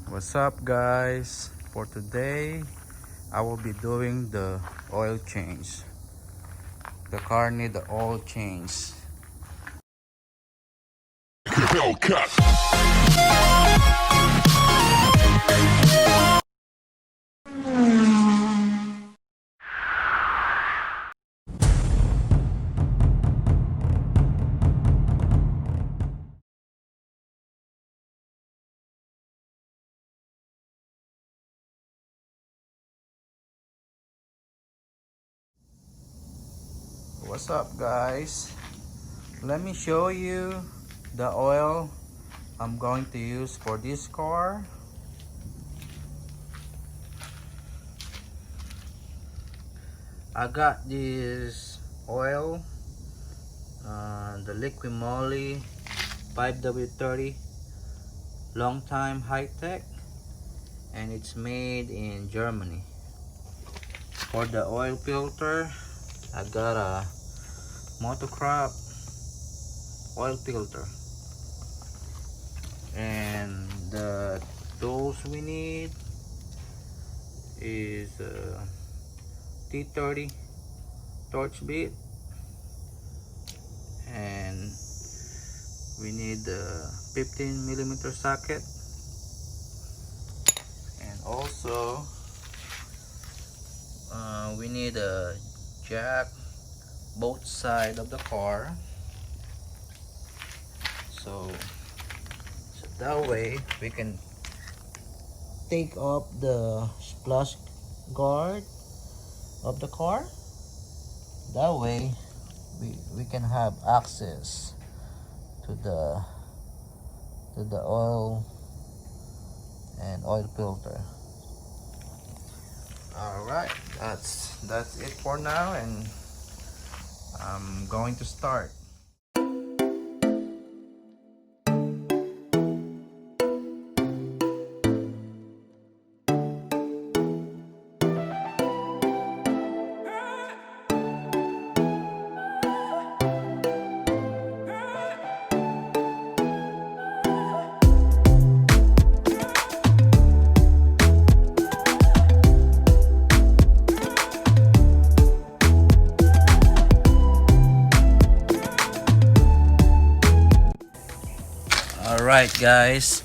What's up, guys? For today, I will be doing the oil change. The car need the oil change. Hellcat. What's up, guys? Let me show you the oil I'm going to use for this car. I got this oil, the Liqui Moly 5W30 long time high tech, and it's made in Germany. For the oil filter, I got a Motocrop oil filter, and the tools we need is T30 torch bit, and we need the 15mm socket, and also we need a jack both sides of the car, so that way we can take off the splash guard of the car. That way we can have access to the oil and oil filter. All right, that's it for now, and I'm going to start. All right, guys,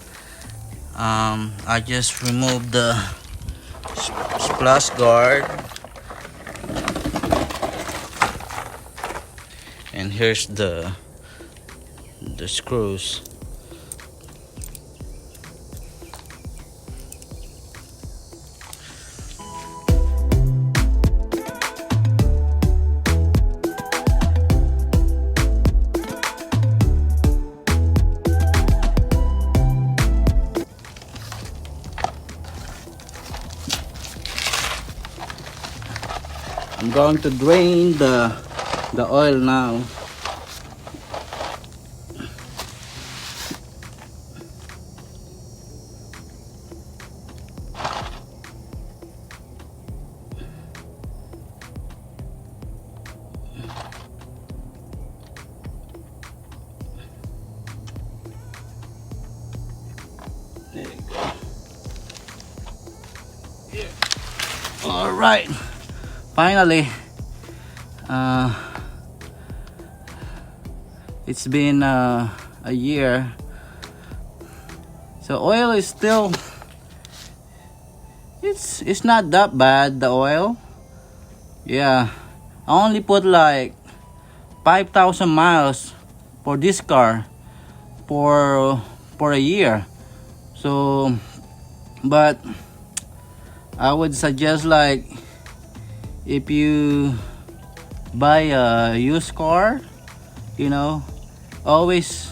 I just removed the splash guard, and here's the screws. I'm going to drain the oil now. There you go. Yeah. All right. Finally, it's been a year, so oil is still, it's not that bad, the oil. Yeah, I only put like 5,000 miles for this car for a year. So, but I would suggest, like, if you buy a used car, always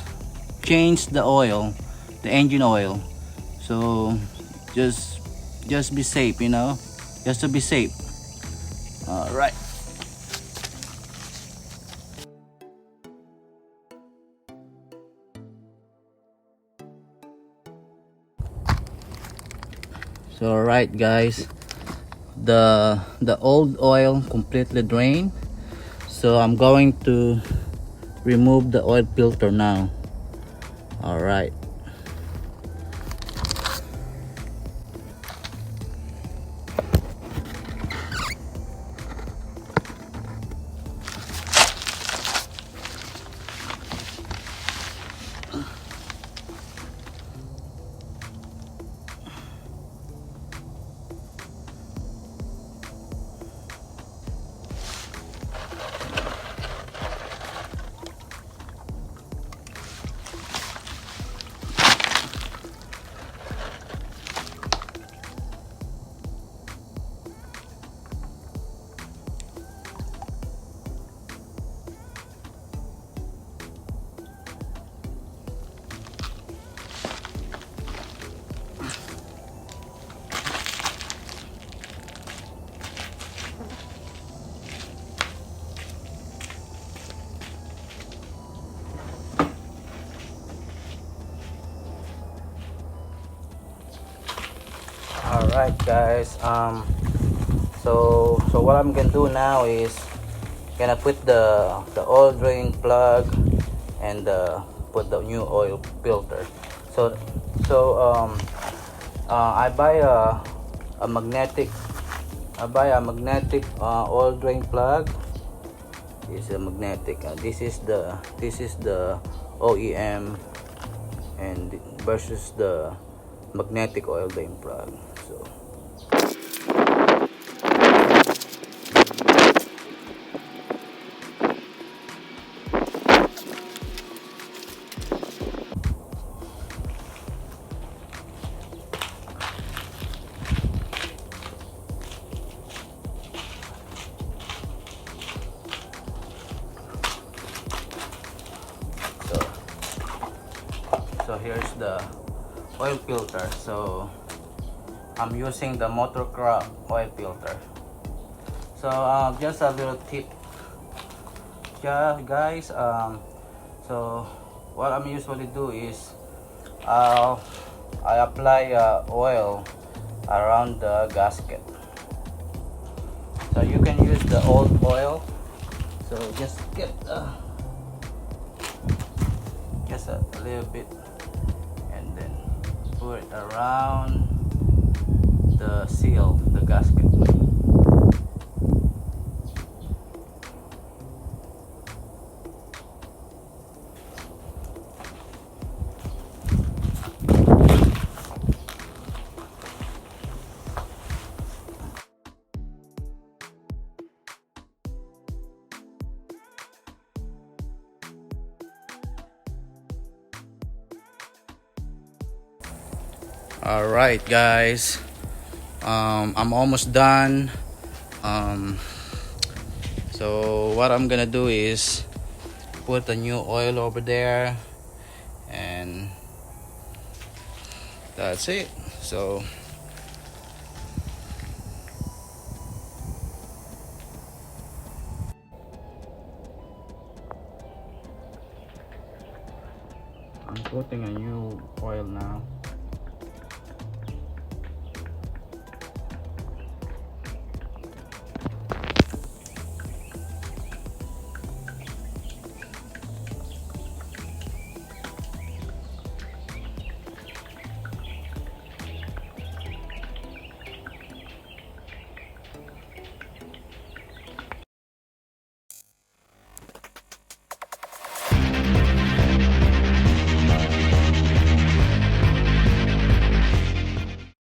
change the oil, the engine oil. So just be safe, just to be safe. All right. So all right, guys, the old oil completely drained, so I'm going to remove the oil filter now. All right. Alright guys, so what I'm gonna do now is gonna put the oil drain plug and put the new oil filter. So I buy a magnetic oil drain plug. This is a magnetic. This is the OEM and versus the magnetic oil drain plug. So so here's the oil filter. So I'm using the Motorcraft oil filter. So just a little tip, yeah, guys. So what I'm usually do is I apply oil around the gasket. So you can use the old oil. So just get just a little bit and then put it around the seal, the gasket. All right guys, I'm almost done. So what I'm gonna do is put the new oil over there and that's it. So I'm putting a new oil now.